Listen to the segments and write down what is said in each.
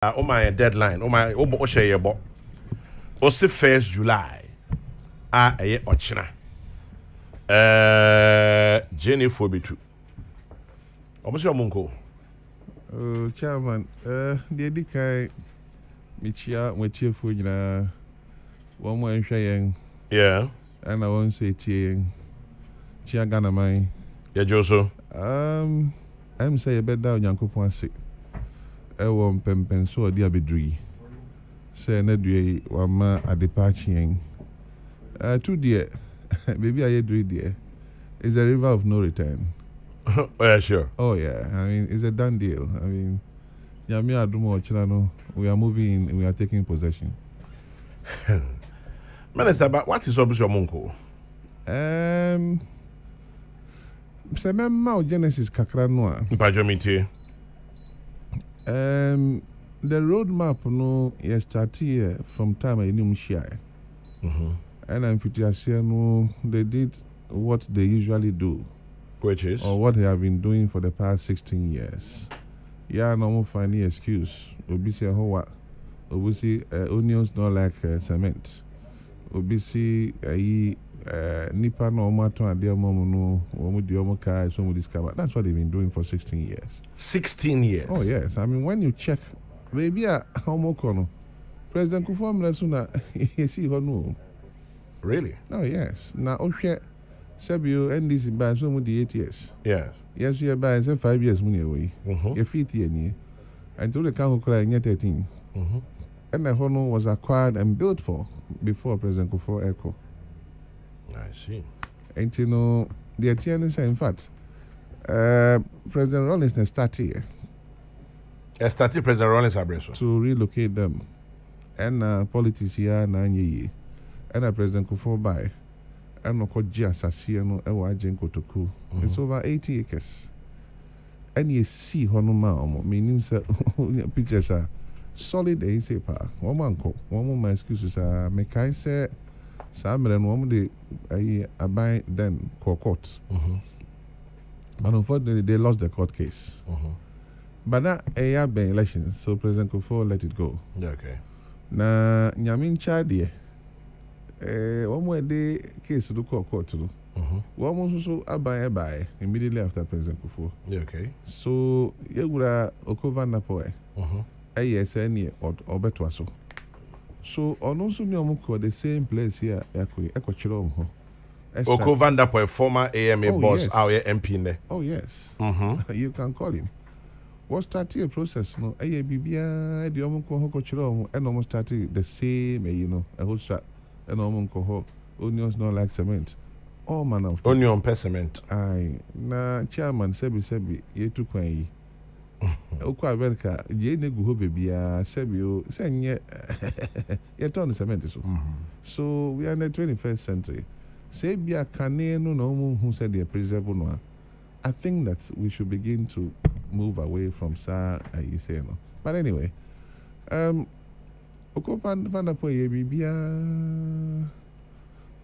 my deadline. My share your bo. Ose 1st July. Ochina. Jenny Fobitu. Almost your munko. Chairman, the Dikai Michia, what you for one more shaying. Yeah. And I won't say teaing. Chiagana mine. Yeah, Joso. I'm say a bed down, Yanko Ponsi. I won't pempen so dear bedree. Say, Nedry, one ma a departing. 2 dear. Maybe I do it dear. It's a river of no return. Oh, yeah, sure. Oh, yeah. I mean, it's a done deal. I mean, Yami Adumo Chilano, we are moving, we are taking possession. Minister, but what is your munko? Semema Genesis Kakranwa. Pajomiti. The roadmap no yesterday from time I knew share. And I'm pretty sure they did what they usually do. Which is? Or what they have been doing for the past 16 years. Yeah, no more finding excuse. Obisi hoa. Obisi onions not like cement. Obisi nipa no mato adia momo no omo di omo kai so mo discover. That's what they've been doing for 16 years. 16 years. Oh yes. I mean when you check maybe omo kono President Kufuor Mlesuna you see ho no. Really? Oh yes. Now ohwe Sebio NDC by so mu di 8 years. Yes. Yes, you by say 5 years money away. Your feet here ni. Until the council cry in 13. And the Hono was acquired and built for before President Kufuor Echo. I see. And you know, the ATN in fact, President Rollins started here. Started President Rollins Abreso. To relocate them. And politics here, 9 years. And President Kufuor by. And no Koja Sasiano, Ewa Jenko Toku. It's over 80 acres. And you see Honoma, meaning pictures are solid a say pa. One my excuses are make I say some and one day I buy then court. But unfortunately they lost the court case. But that a by election, so President Kufuor let it go. Okay. Na Nyamin Chadie. One more day case to the court to one more so I immediately after President Kufuor. Okay. So you would Okova Napoe. ASN or Betwaso. So on also the same place here, Echo Chilom. Okovandapo, a former AMA boss, our MP there. Oh yes. You can call him. What started a process, no AABBia, the Omunko Hoko Chilom, and almost started the same, a whole shot. And Omunko onions not like cement. All manner of onion per cement. Aye, na chairman Sebi, ye took my Okwa America, ye negu ho bebia, Sebio, senye, ye turn cement so. So we are in the 21st century. Sebia Kane no who said they preserve no. I think that we should begin to move away from you say no. But anyway,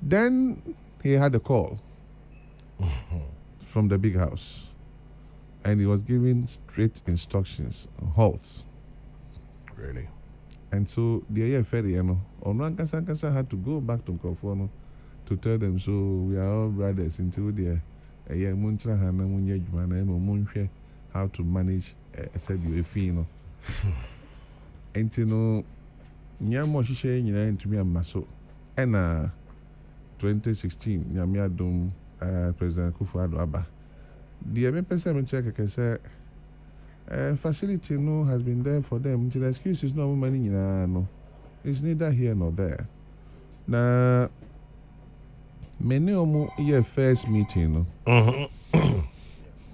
then he had a call from the big house and he was giving straight instructions, halts. Really? And so the ferry, Onrankasankasa had to go back to Kofono to tell them, so we are all brothers until the how to manage a fee. And you know, Nyamo Shisha into me and Maso. And 2016, Nyamiadum President Kufuor Abba. The MP7 check can say facility no has been there for them. The excuse is no money no. It's neither here nor there. Now many omo year first meeting no.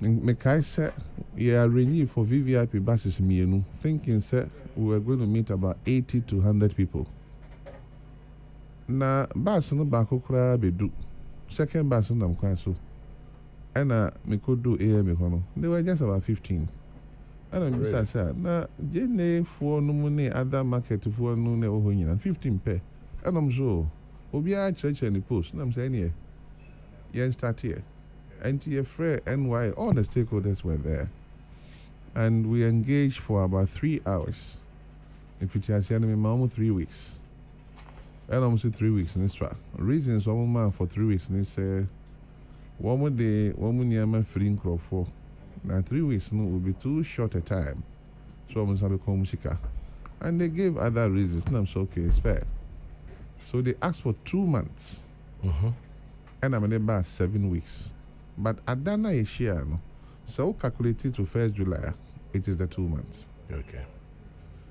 Mekai said you are renewed for VVIP buses mienu, thinking say we were going to meet about 80 to 100 people. Na bus no bako kura bedu. Second bus no nam kwa so. And me could do AM hono. They were just about 15. And I'm just saying, na jene for no money other market for no ne oho nyina 15 pair. And I'm so obi a church and the post. And I'm saying here. You start here. And your friend NY, all the stakeholders were there. And we engaged for about 3 hours If it's a almost 3 weeks. And almost 3 weeks in this track. Reasons one man for 3 weeks, and they say, one more day, 1 more year, man, free crop for. Now, 3 weeks no, will be too short a time. So, I must have a communica. And they gave other reasons. And I'm so, okay, it's fair. So, they asked for 2 months. And I'm about 7 weeks. But at that night, no, so calculated to 1st July, it is the 2 months. Okay.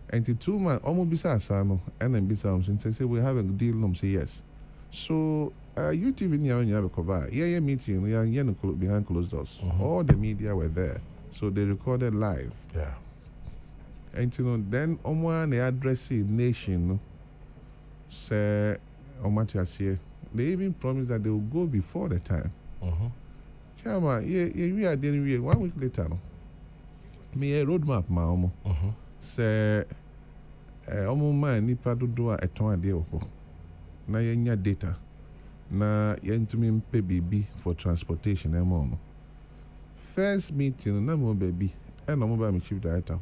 And the 2 months, almost beside Sano, and then beside him, say, we have a deal, no, say yes. So, you TV near you have a cover. Yeah, meeting, we are behind closed doors. All the media were there. So, they recorded live. Yeah. And you know, then they address the nation, say, here. They even promised that they will go before the time. Chama, we are then 1 week later. No, me a roadmap, ma say, man, nipa do a ton a day oko. Na yenya data. Na yentumi pay baby for transportation. First meeting, na mo baby. And I'm my chief director.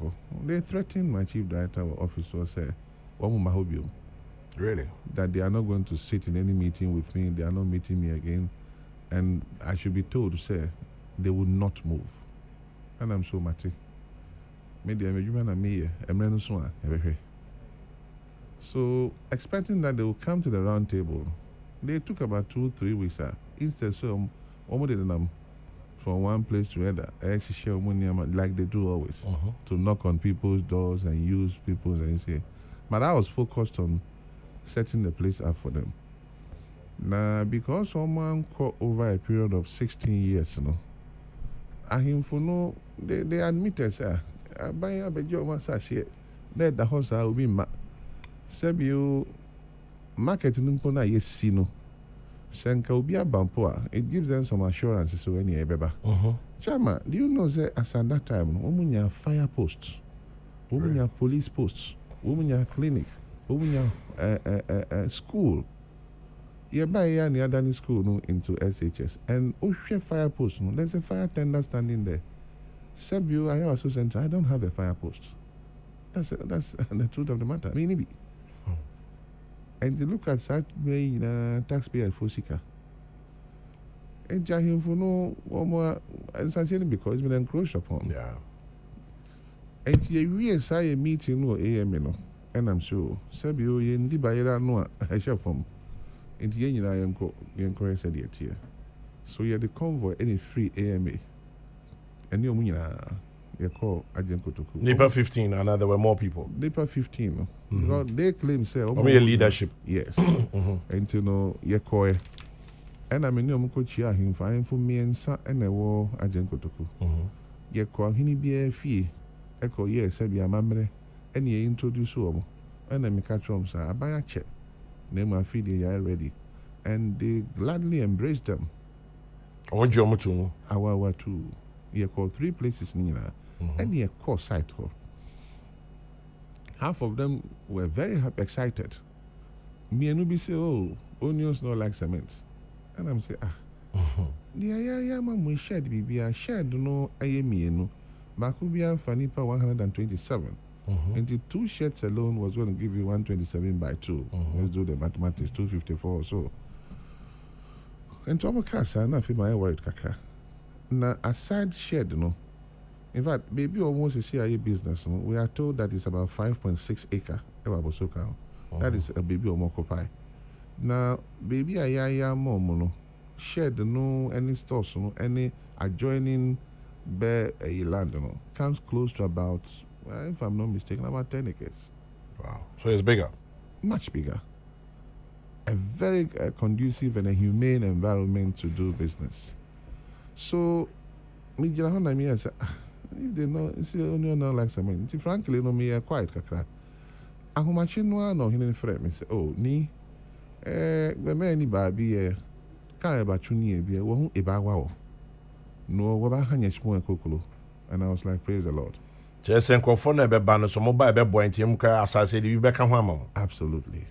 They threatened my chief director officer, say, Really? That they are not going to sit in any meeting with me, they are not meeting me again. And I should be told to say they will not move. And I'm so mati. So expecting that they will come to the round table, they took about 2-3 weeks. Instead, so from one place to another, actually share money like they do always, to knock on people's doors and use people's and say. But I was focused on setting the place up for them. Now, because someone caught over a period of 16 years, you know, I him for no, they admitted, sir, I buy a bejo massage, let the house I will be Sebio marketing pona yes, no. Senka will be a bampoa. It gives them some assurances so any ebeba. Chama, do you know that as at that time, women are fire posts, women are police posts, women are clinic, women are school. You buy any other school no into SHS and Ocean fire post no. There's a fire tender standing there. Sebio, I have association. I don't have a fire post. That's the truth of the matter. I mean, maybe. And to look at that way, taxpayer for Sika. And Jahim for no more, and essentially because it's been encroached upon. Yeah. And you say a meeting no AM, no, and I'm sure Sabio in the Bayera no, I shall from. And the I am encouraged said it here. So you had the convoy any free AMA. And you call Agent Kotoku. Nipa 15, and there were more people. Nipa 15, no. Because they claim say only leadership. Yes. And you know, you call and I mean, you could cheer him for me and son and a war Agent Kotoku. You call him be a fee. Echo, yes, said be a mamre, and you introduce him. And I make a trom, sir. I buy a check. Name my feed, they are ready. And they gladly embraced them. I want you to Our two. You call 3 places, Nina. And you call site. Half of them were very excited. Me and Ubi say, oh, onions not like cement. And I'm saying, yeah, ma'am, we shared, baby. I shared, no, I am me, no. Makubia Fanipa 127. And the 2 shirts alone was going to give you 127 by 2. Let's do the mathematics, 254 or so. And to our cash, I'm not my worried, Kaka. Now, aside shed, no. In fact, baby almost a CIA business. No? We are told that it's about 5.6 acre. That is a baby almost occupy. Now, baby, I no shed, no any stores, no any adjoining bare land, no comes close to about, if I'm not mistaken, about 10 acres. Wow. So it's bigger. Much bigger. A very conducive and a humane environment to do business. So, me say, if they know, it's only not like something. Frankly, no me quite kakra. Ahomachi no hinin frame. Me say, oh, ni, we me ni baby kan eba chuni ebi wo hu eba wa wo. No, we ba hanya shmo ekokolo. And I was like, praise the Lord. Just enkrofo na ebe ba no so mo ba ebe boy ntim ka asase di be ka ho amam. Absolutely.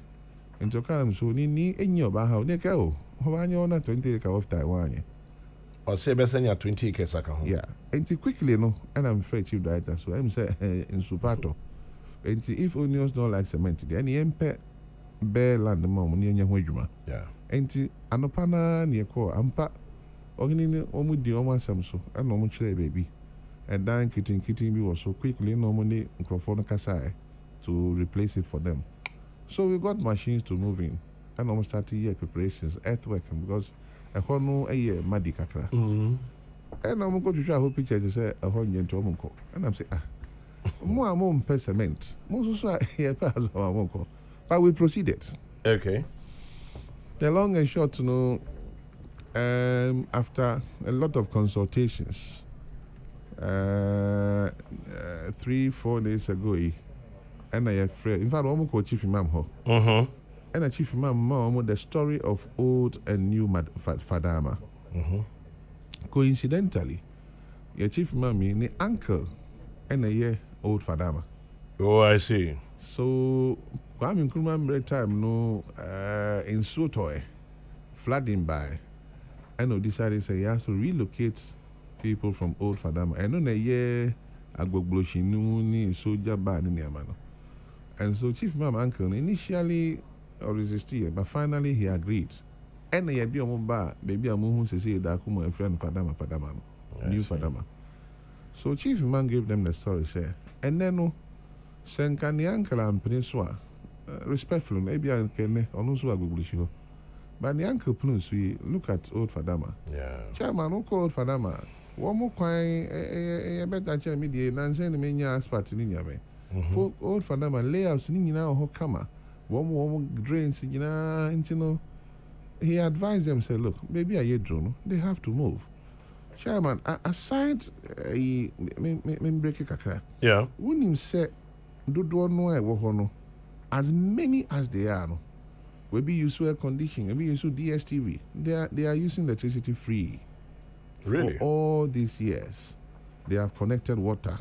Into kan so ni enyi oba ha ne ka o. Ho ba anya na 20 acre of Taiwan. Or say be send 20 acres aka ho. Yeah. And quickly no, and I'm afraid chief director so I'm say in Supato. And if onions don't like cement, then you bare land the mom near your Yeah. And anopana near call ampa or in almost the almost so and no much baby. And then kitting be was so quickly normally microphone kasai to replace it for them. So we got machines to move in and almost started year preparations, earthwork because a hono a year madi kakra. And I'm going to show who pictures is a honey and tomonko. And I'm saying, more and more per cement. Most also here pass our monko. But we proceeded. Okay. The long and short to know, after a lot of consultations, 3-4 days ago, and I have friend. In fact, I'm going to chief imam ho. And a chief imam the story of old and new Fadama. Coincidentally, your chief mommy, the uncle, and a year old Fadama. Oh, I see. So, Kwame Nkrumah break time no in Sotoy, flooding by, and decided say he has to relocate people from old Fadama. And on a year, I go bloshinu ni soldier bad in Yamano. And so chief mom uncle initially resisted, but finally he agreed. And I be on bar, baby, I'm who say that come and friend Fadama, new Fadama. So chief man gave them the story, say, and then no, Senkani uncle and Peninsula, respectful, maybe I can also a Google show. But the uncle Prince, we look at old Fadama. Yeah. Chairman, who called Fadama? One more coin, a better chair media, Nancy and Mania Aspat in Yame. For old Fadama layouts in now, how come? One more drains, you know. He advised them, say, look, maybe I drone, they have to move. Chairman, aside break kakra. Yeah. When him say, do no as many as they are, no, we be use air conditioning, we use DSTV. They are using electricity free. Really? For all these years, they have connected water.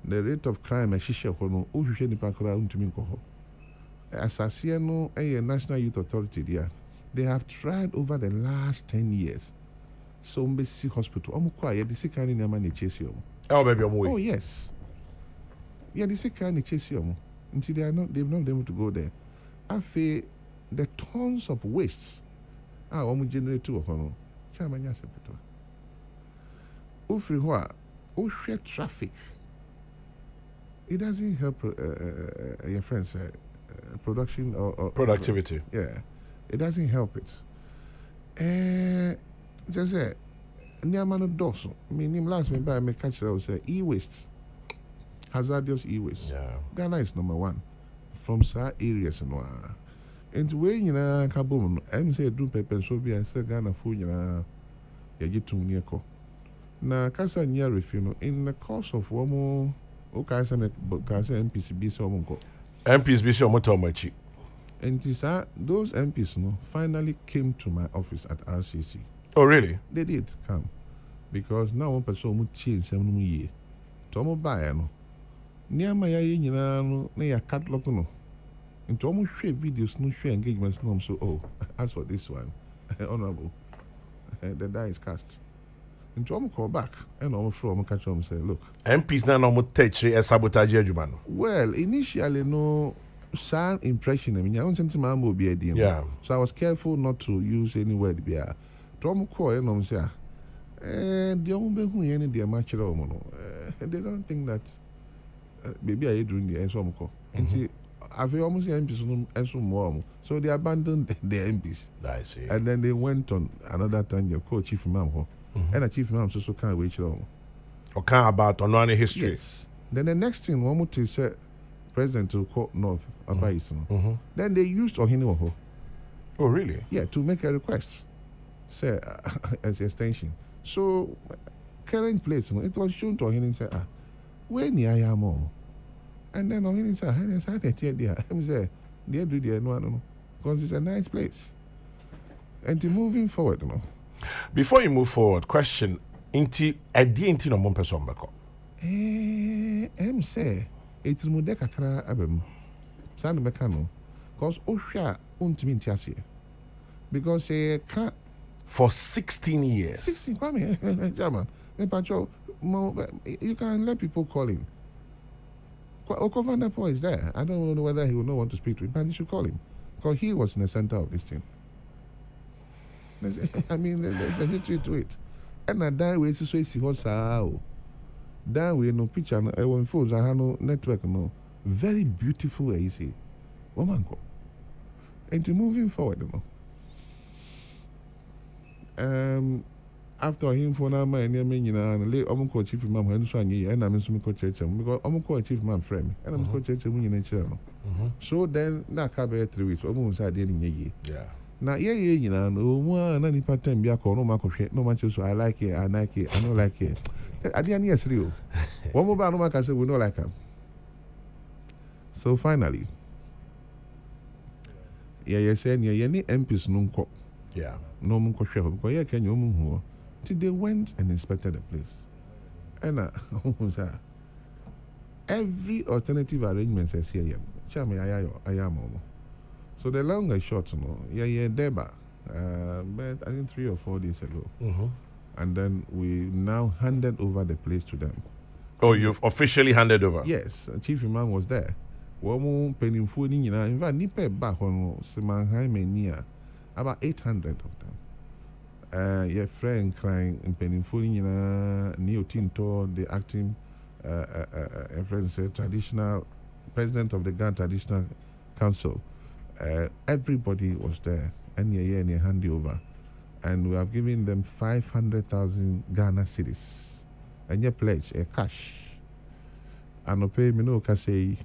The rate of crime, shisha kono, ushushe ni pakura untumi koho. Asasiano, a National Youth Authority there. They have tried over the last 10 years. So, Mbesi Hospital, quiet, the sick kind of chase you. Oh, baby, I'm Oh, yes. Yeah, the sick kind of chase you. Until they've not been able to go there. I feel the tons of waste. Generate two of them. Chairman, yes, Ufri traffic. It doesn't help your friends' production or productivity. Yeah. It doesn't help it. Just say, Niamano Dosso, meaning last me by me catch say e-waste. Hazardous e-waste. Yeah. Ghana is number 1 from Sa areas no. And when you know Kabum, I'm say do paper so be I say Ghana food ya get to near ko. Na kasa near refuno in the course of one more okay say MPs be so monko. MPs be so motomachi. And those MPs no finally came to my office at RCC. Oh, really? They did come. Because now one person will change 7 years. Tomo buy no. Near my no, near catalog no. Into almost share videos, no share engagements, no. So, oh, as for this one, honorable, the die is cast. Into almost call back, and almost from catch them say, look. MPs now almost touch a sabotage jumano. Well, initially, no. Sad impression. I mean, I don't think my will be a deal. Yeah. So I was careful not to use any word. Be a Tom Coy, and I'm saying, the only who any dear match at all. They don't think that maybe I doing the Ensom. And see, I feel almost the MPs and some more. So they abandoned the MPs. I see. And then they went on another time, your co chief imam, and a chief imam so can't wait long. Or can't about on any history. Yes. Then the next thing, one more to say, President to court North advice. Then they used Ohiniwoho. Oh, really? Yeah, to make a request. Say as extension. So current place, it was shown to Ohini say, where near I am all. And then Ohini said, I'm say, they do the no, because it's a nice place. And to moving forward, Before you move forward, question inti adi inti no mon person beko. Say it's Mudeka Kra Abem. San Mecano. Because Osha untimi ntiasie. Because can't For 16 years. 16 Kwame German. You can let people call in. Van der Poel is there. I don't know whether he will not want to speak to him, but you should call him. Because he was in the center of this thing. There's a history to it. And that way, so see what's how. That way, no picture, no phones, I have no network, no. Very beautiful, you see. Woman go. And moving forward, after him for now, my name, late Omo chief imam, and so and I'm in church, because Omo chief man friend, and I'm church in channel. So then, na cabe 3 weeks, almost I did in ye. Yeah. Now, no one, any part time, be a call, no much, so I like it, I don't like it. I didn't hear you. One more no man say we don't like him. So finally, you're saying you're any MPs no. Yeah. No one could share because you can you till they went and inspected the place. And every alternative arrangement says here, Chame, I am. So the long and short, Deba, but I think 3 or 4 days ago. And then we now handed over the place to them. Oh, you've officially handed over? Yes, Chief Imam was there. In fact, Nipe back on Semanhai Mania, about 800 of them. Your friend crying in Penifuni, Neo Tinto, the acting traditional president of the Ghana Traditional Council. Everybody was there, and you hand over. And we have given them 500,000 Ghana cedis. And you pledge a cash. And pay me no say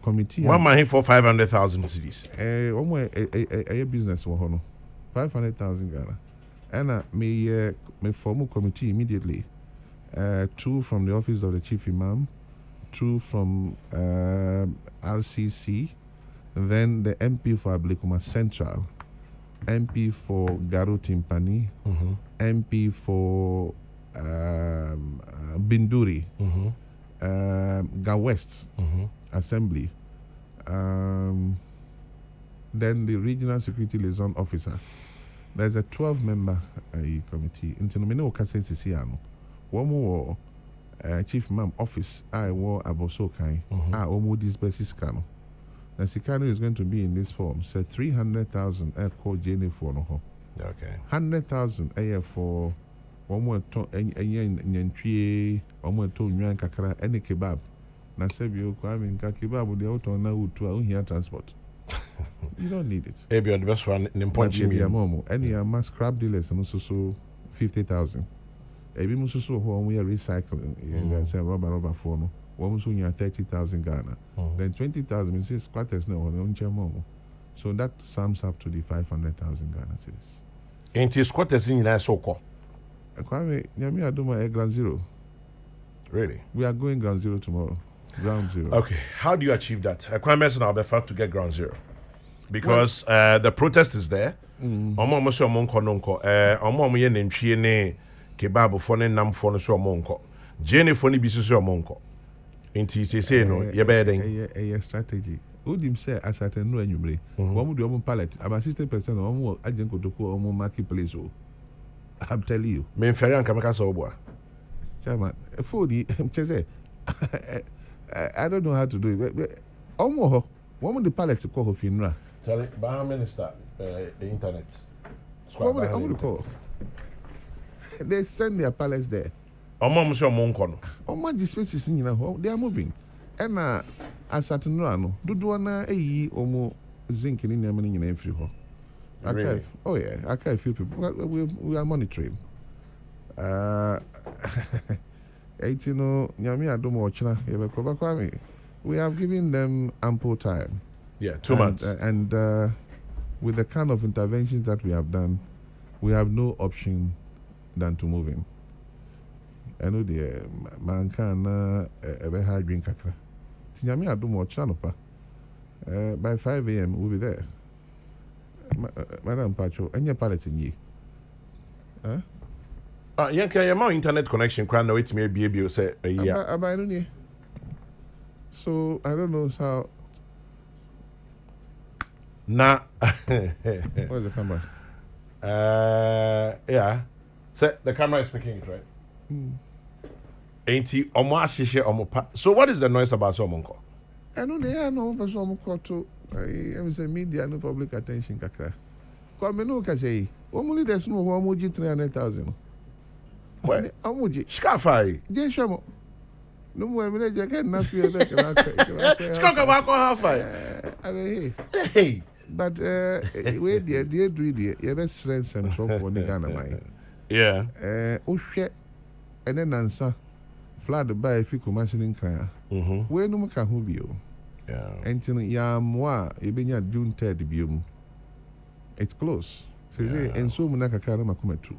committee. One man for 500,000 cedis. A business 500,000 Ghana. And me form a committee immediately. 2 from the office of the chief imam, 2 from RCC, then the MP for Ablikuma Central, MP for Garo Timpani, MP for Binduri, Ga West Assembly, then the Regional Security Liaison Officer. There's a 12-member committee. Intinomino Kasensisiano. One more Chief Imam Office, I wore Abosokai, Omo disperses Kano. The Sikano is going to be in this form. So 300,000 call Jenny for no. Okay. 100,000 a year for one more kakra any kebab. Na sebio kwame nka kebab the auto na utu here transport. You don't need it. Maybe the best one in Ponchimi. Any mass scrap dealers and also 50,000. Ebi mususu ho we are recycling. You say rubber for no. One soon you 30,000 Ghana. Then 20,000 means squatters no on. So that sums up to the 500,000 Ghana cedis. Ain't his squatters in that so called? Kwame, Nyami Aduma ground zero. Really? We are going ground zero tomorrow. Ground zero. Okay. How do you achieve that? Kwame is now the fact to get ground zero. Because the protest is there. Omo mo so monko nonko. Omo ye nentwie ne kebab fo ne nam fo no so monko. Jenny fo ni bi so monko. Inti say no ye be den. A strategy. Udim say as at no anwumre. Wo do omo pallet about 60% omo agent kotoko omo marketplace o. I'm telling you. Me fere an kameka so obo. Chairman, phone say I don't know how to do it. Omo wo the pallet ko ho finra. Charlie, Bahama Minister, the internet. They send their pallets there. Omo so monko no. Omo the spaces in they are moving. And as at no do na eyi omo zinc ni nyama ni nyina free ho. Really? Oh yeah, I can't feel people. We are monitoring. 18 nyami adomo ochina yebeko kwame. We have given them ample time. Yeah, 2 months. And with the kind of interventions that we have done, we have no option than to move in. I know the man can a hard drink kakra. Tinyami adomo ochanopa. By 5 a.m. we'll be there. Madam Pacho, and your pallet in ye. Your internet connection can know it may be able to say a year. So I don't know how. Nah. Where's the camera? Yeah. So the camera is speaking it, right? Ain't omo ashishe omo pa. So what is the noise about Somonko? I know they are no person to I say media no public attention kakra. Come no ka say only there's no one 300,000. Where? Amuji. Skafai. Je shamo. No more me je can na fear that. Skaka ba ko halfai. Hey. But we dey do there. You be strength and so for the Ghana man. Yeah. Ohwe ene nansa flood by fi commissioning kran. We no ka ho bio. Yeah. Entin ya moa e benya June 3rd biom. It's close. Say enso mu na kakra na makomatu.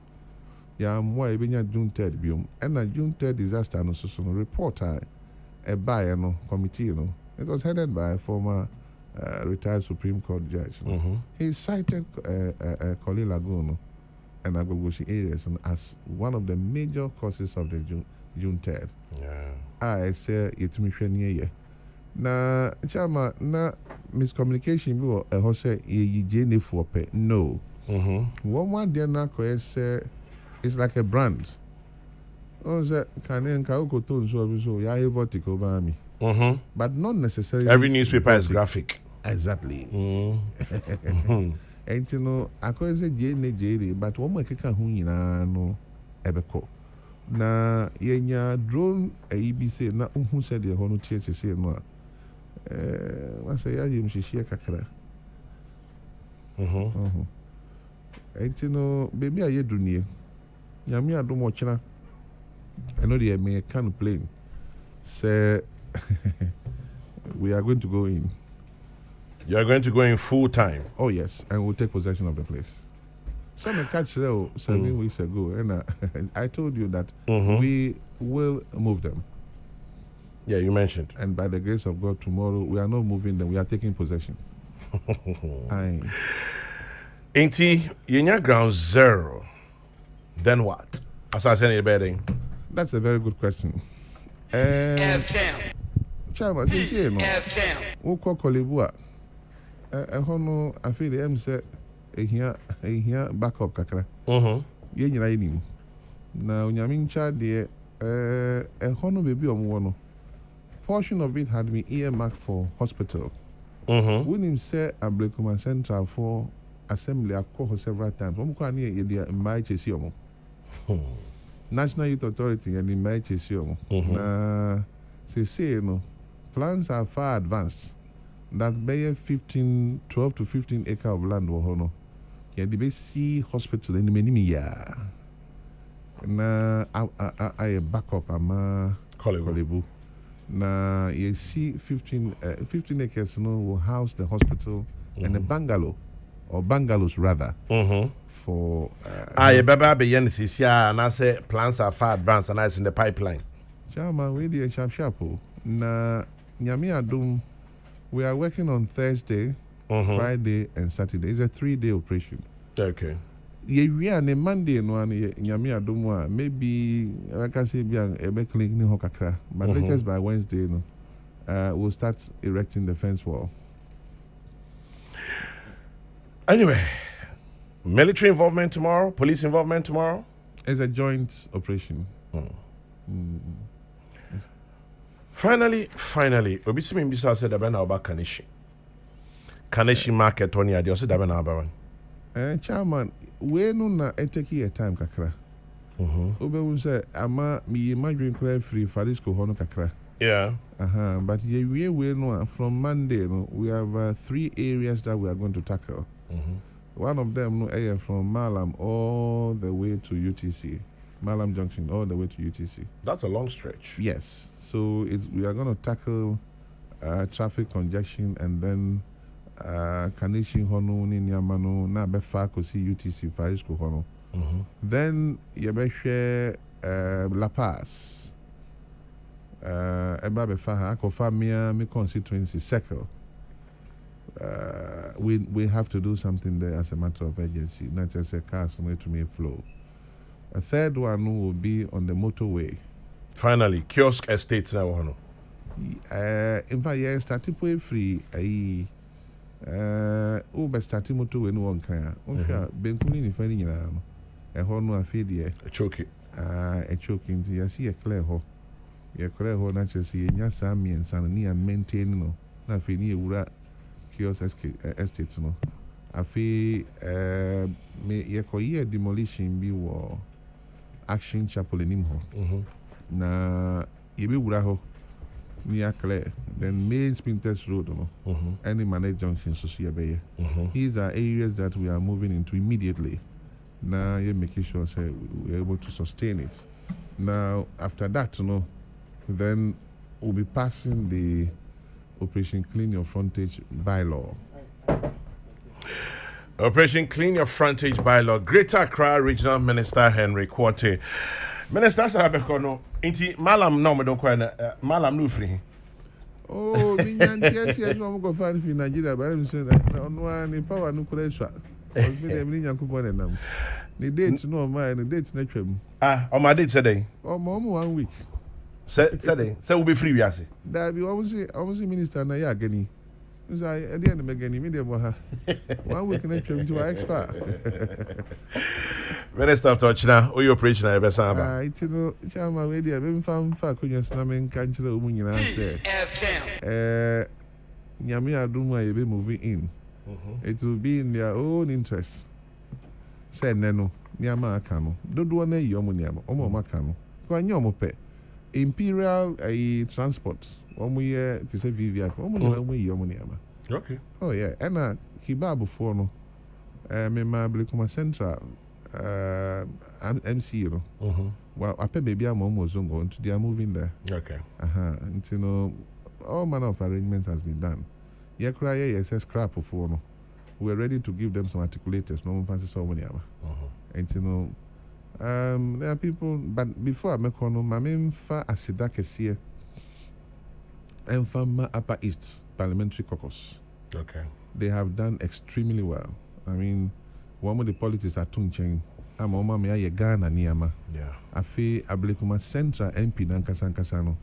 Ya moa e benya June 3rd biom. And na June 3rd disaster no so report a buy no committee no. It was headed by a former retired Supreme Court judge. He cited Korle Lagoon and Agbogbloshie areas as one of the major causes of the June 3rd. Yeah. I say it me hwɛ na chama na miscommunication bi wɔ ɛhɔ sɛ yɛyi ne for pɛ no. One day na kɔ sɛ it's like a brand. Oh, say can ukoto nso so ya vertical ba mi. But not necessarily every newspaper is graphic. Exactly. And you know, akɔ sɛ jene but wɔn mo keka ho nyinaa no ɛbɛkɔ. Na yenya drone ABC na unhu sɛ deɛ hɔ no tie sese no a wasa ya yim hyehyɛ kakra. Enti no baby a yedu nie. Nyame adom ɔkyena. Ɛno deɛ me can plane. Say we are going to go in. You are going to go in full time. Oh yes, and we'll take possession of the place. Some catch there 7 weeks ago, and I told you that we will move them. Yeah, you mentioned. And by the grace of God, tomorrow we are not moving them; we are taking possession. Ain't you ground zero? Then what? As I said, bedding. That's a very good question. Chama, this year, no. We call Kolibua. No, I feel the M said, here backup kakra. Ye nyina yinim. Na onyamin cha de hono baby omwo. Portion of it had been earmarked for hospital. When him say Ablekuma Central for assembly akọ several times. Omo kwa ne ye dia mbai chesi omo. National Youth Authority and the mbai chesi omo. Na say no plans are far advanced. That bay 12 to 15 acre of land wo hono. Yeah, the see hospital in the many year. Na I backup ama Kolebu. Na you see 15 acres no will house the hospital and a bungalow or bungalows rather. For I baba be yen sisia and I say plans are far advanced and it's in the pipeline. Chama we dey sharp na nyame adom we are working on Thursday, Friday and Saturday. It's a 3-day operation. Okay. We are on Monday no nyame adom maybe I can say be an ebe clinic ni hokakra but latest by Wednesday no we'll start erecting the fence wall. Anyway, military involvement tomorrow, police involvement tomorrow? It's a joint operation. Finally, Obisimi Mbisa said Abena Oba Kanishi. Kanishi market on ya, said Abena Abaran. Chairman, we no na eteki a time kakra. Obe say ama me imagine cry free Farisco hono kakra. Yeah. But we no from Monday no, we have 3 areas that we are going to tackle. One of them no from Malam all the way to UTC. Malam Junction all the way to UTC. That's a long stretch. Yes. So we are going to tackle traffic congestion and then Kanishi Hono ni Nyamano na befa kosi UTC Farisco Hono. Then yebeshe La Paz. Eba befa ha kofa mi constituency circle. We have to do something there as a matter of urgency, not just a car somewhere to me flow. A third one will be on the motorway. Finally, kiosk estates now. In fact, yeah, starting to free. But starting motorway no one can. Okay, Benkuni ni finding you now. A horn no affair there. A choke. A choking. You see a clear ho. ye kore ho na chese ye nya sa miensa no ni maintain no na fe ni ewura kiosk estate no afi me ye koye demolition bi wo Action Chapel enim ho na ye be wura ho ni akle then main Spinters Road no any manage junction so ye be these are areas that we are moving into immediately. Now you're making sure say we're able to sustain it. Now after that, then we'll be passing the Operation Clean Your Frontage bylaw. Operation Clean Your Frontage bylaw. Greater Accra Regional Minister Henry Quartey. Minister Sabekono, inti malam no me don't malam no free. Oh, yes, I'm going to find in Nigeria, but I'm saying that no one power no pressure. The dates no mine, the dates next week. On my date today. Oh, mom 1 week. Saturday, so we'll be free, we say. That be almost minister na ya gani. So at the end of me medium 1 week next week to expert. Minister of Touch now, or your operation I ever saw. It's Chama radio, been found for Kunya Snamming Country Union. Nyami Aduma will be moving in. It will be in their own interest. Say Neno, Nyama Kano. Don't do one Yomuniam, Omo Macano. Quanyomo pe. Imperial transport. 1 year to say Vivia, Yomuniama. Okay. Oh, yeah. And Kibabu for no. Me Mablicoma Central MC, Well, I pay baby, I'm almost going to they are moving there. Okay. And all manner of arrangements has been done. Yes, scrap of no. We're ready to give them some articulators. No one fancy so many. And there are people, but before I make one, my main fa asidake here, and from Upper East Parliamentary Caucus. Okay. They have done extremely well. I mean, one of the politics are tuncheng. I'm on my Ghana Niama. Yeah. I feel Ablikuma Central MP Nankasankasano.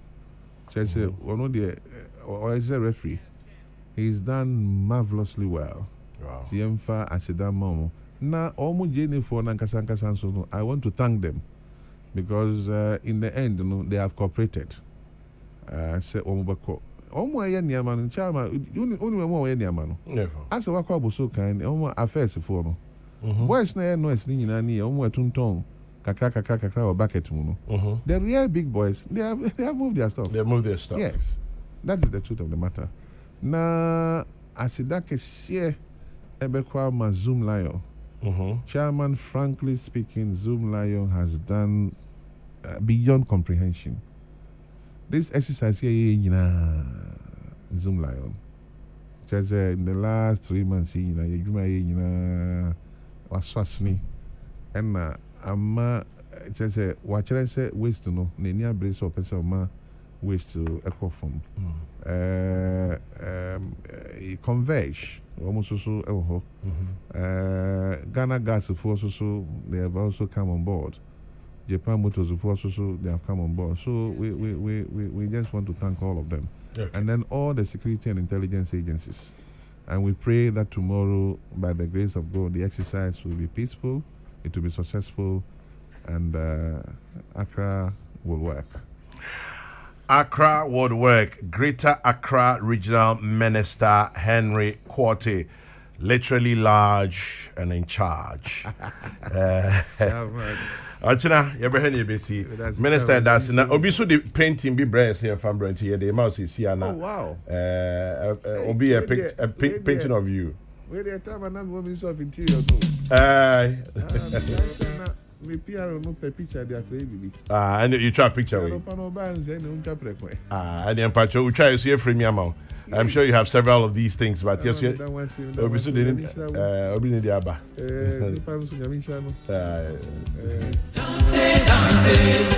So I say, one of the, or is a referee. He's done marvelously well. Wow. Tiemfa Asida Momo. Now, almost Jenny for Nankasankasan, I want to thank them because in the end, they have cooperated. Say Omubako. Omo ya niamano chama uni mo ya niamano. Never. Asa wakwa bo so kind omo affairs for no. Boys na no es ni nyina ni omo etunton kakra or bucket mu no. The real big boys, they have moved their stuff. They moved their stuff. Yes. That is the truth of the matter. Na asida kesie ebekwa ma Zoom Lion. Chairman, frankly speaking, Zoom Lion has done beyond comprehension. This exercise here, Zoom Lion. Just in the last 3 months, you was swasni, and I'm just watch I say waste to know, near brace or person ma waste to echo from. Converge, almost so. Ghana Gas Force also they have also come on board. Japan Motors also they have come on board. So we just want to thank all of them. Okay. And then all the security and intelligence agencies. And we pray that tomorrow, by the grace of God, the exercise will be peaceful, it will be successful, and Accra will work. Accra would work. Greater Accra Regional Minister Henry Quartey, literally large and in charge. Achina, you be see. Minister that's na obi so the painting be brass here from Brent here. The mouse is here now. Oh wow. Obi a painting of you. Where the time and I'm going to interior me PR no picture there baby. And you try a picture with. And then Pacho we try to see a frame amount. I'm sure you have several of these things, but yes, Obi so didn't Obi need the Abba.